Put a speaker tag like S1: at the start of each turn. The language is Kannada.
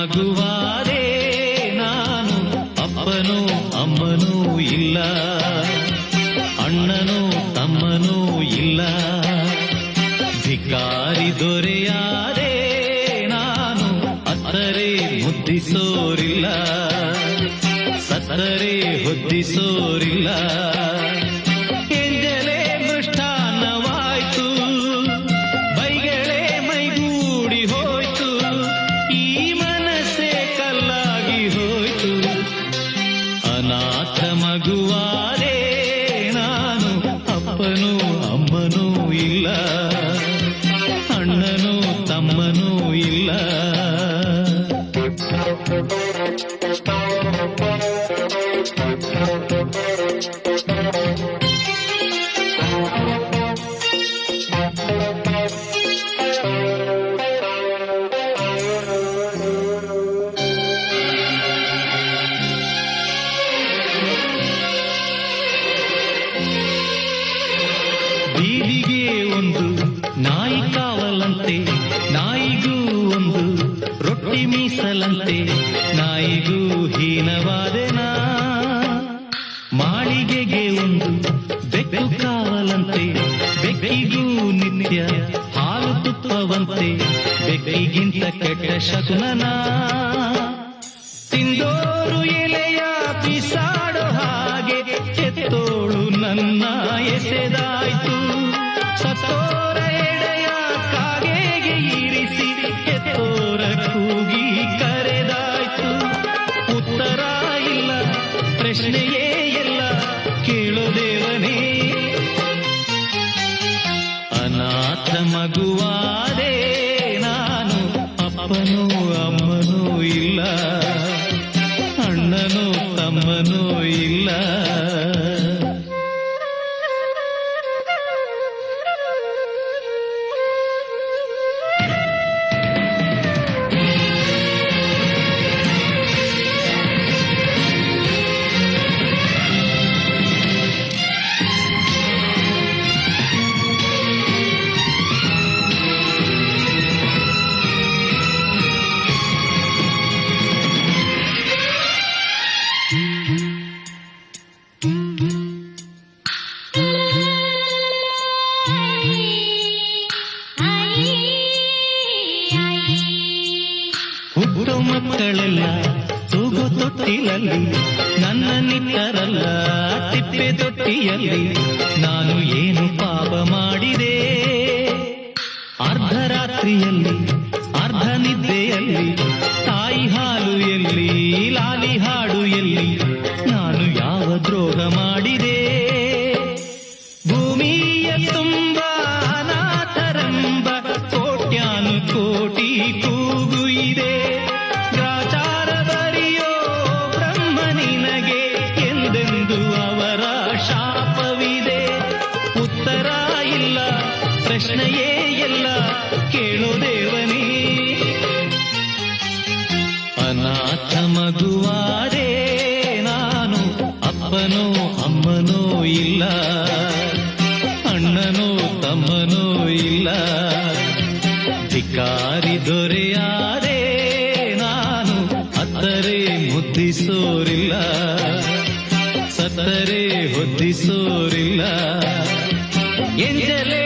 S1: ಮಗುವಾದೆ ನಾನು, ಅಪ್ಪನೂ ಅಮ್ಮನೂ ಇಲ್ಲ, ಅಣ್ಣನೂ ತಮ್ಮನೂ ಇಲ್ಲ. ಭಿಕಾರಿ ದೊರೆಯಾದೆ ನಾನು, ಅತ್ತರೆ ಮುದ್ದಿಸೋರಿಲ್ಲ, ಸತ್ತರೆ ಹೊದ್ದಿಸೋರಿಲ್ಲ. ಎಂಜಲೇ ಮೃಷ್ಟಾನ್ನವಾಯ್ತು, ಬೈಗಳೇ ಮೈಗೂಡಿ ಹೋಯ್ತು, ಈ ಮನಸ್ಸೇ ಕಲ್ಲಾಗಿ ಹೋಯ್ತು. ಅನಾಥ ಮಗುವಾದೆ ನಾನು, ಅಪ್ಪನೂ ಅಮ್ಮನೂ ಇಲ್ಲ, ಅಣ್ಣನೂ ತಮ್ಮನೂ ಇಲ್ಲ. ಬೀದಿಗೆ ಒಂದು ನಾಯಿ ಕಾವಲಂತೆ, ನಾಯಿಗೂ ಒಂದು ರೊಟ್ಟಿ ಮೀಸಲಂತೆ, ನಾಯಿಗೂ ಹೀನವಾದೆನಾ. ಮಾಳಿಗೆಗೆ ಒಂದು ಬೆಕ್ಕು ಕಾವಲಂತೆ, ಬೆಕ್ಕಿಗೂ ನಿತ್ಯ ಹಾಲು ತುಪ್ಪವಂತೆ, ಬೆಕ್ಕಿಗಿಂತ ಕೆಟ್ಟ ಶಕುನನ. ತಿಂದೋರು ಎಲೆಯ ಬಿಸಾಡೋ ಹಾಗೆ ಎತ್ತೋಳು ನನ್ನ ಎಸೆದಾಯ್ತು. ಸತ್ತೋರ ಎಡೆಯ ಕಾಗೆಗೆ ಇರಿಸಿ ಎತ್ತೋರ ಕೂಗಿ ಕರೆದಾಯ್ತು. ಉತ್ತರ ಇಲ್ಲ, ಪ್ರಶ್ನೆಯೇ ಇಲ್ಲ, ಕೇಳೋ ದೇವನೇ. ಅನಾಥ ಮಗುವಾದೆ ನಾನು, ಅಪ್ಪನೂ ಅಮ್ಮನೂ ಇಲ್ಲ, ಅಣ್ಣನೂ ತಮ್ಮನೂ ಇಲ್ಲ. ಹುಟ್ಟೋ ಮಕ್ಕಳೆಲ್ಲ ತೂಗು ತೊಟ್ಟಿಲಲ್ಲಿ, ನನ್ನ ನಿಟ್ಟರಲ್ಲ ತಿಪ್ಪೆ ತೊಟ್ಟಿಯಲ್ಲಿ. ನಾನು ಏನು ಪಾಪ ಮಾಡಿದೆ? ಅರ್ಧರಾತ್ರಿಯಲ್ಲಿ ಅರ್ಧ ನಿದ್ದೆಯಲ್ಲಿ, ತಾಯಿ ಹಾಲು ಎಲ್ಲಿ, ಲಾಲಿ ಹಾಡು ಎಲ್ಲಿ, ನಾನು ಯಾವ ದ್ರೋಹ ಮಾಡಿದೆ? ಭೂಮಿಯ ತುಂಬ ಅನಾಥರೆಂಬ ಕೋಟ್ಯಾನು ಕೋಟಿ ಕೂಗು ಇದೆ. ಗ್ರಾಚಾರ ಬರೆಯೋ ಬ್ರಹ್ಮ ನಿನಗೆ ಎಂದೆಂದು ಅವರ ಶಾಪವಿದೆ. ಉತ್ತರ ಇಲ್ಲ, ಪ್ರಶ್ನೆಯೇ ಎಲ್ಲ, ಕೇಳೋ ದೇವನೇ. ಅನಾಥ ಮಗುವಾದೆ ನಾನು, ಅಪ್ಪನೋ ಅಮ್ಮನೋ ಇಲ್ಲ, ಅಣ್ಣನೋ ತಮ್ಮನೋ ಇಲ್ಲ. ಭಿಕಾರಿ ದೊರೆಯಾದೆ ನಾನು, ಅತ್ತರೆ ಮುದ್ದಿಸೋರಿಲ್ಲ, ಸತ್ತರೆ ಹೊದ್ದಿಸೋರಿಲ್ಲ. ಎಂಜಲೇ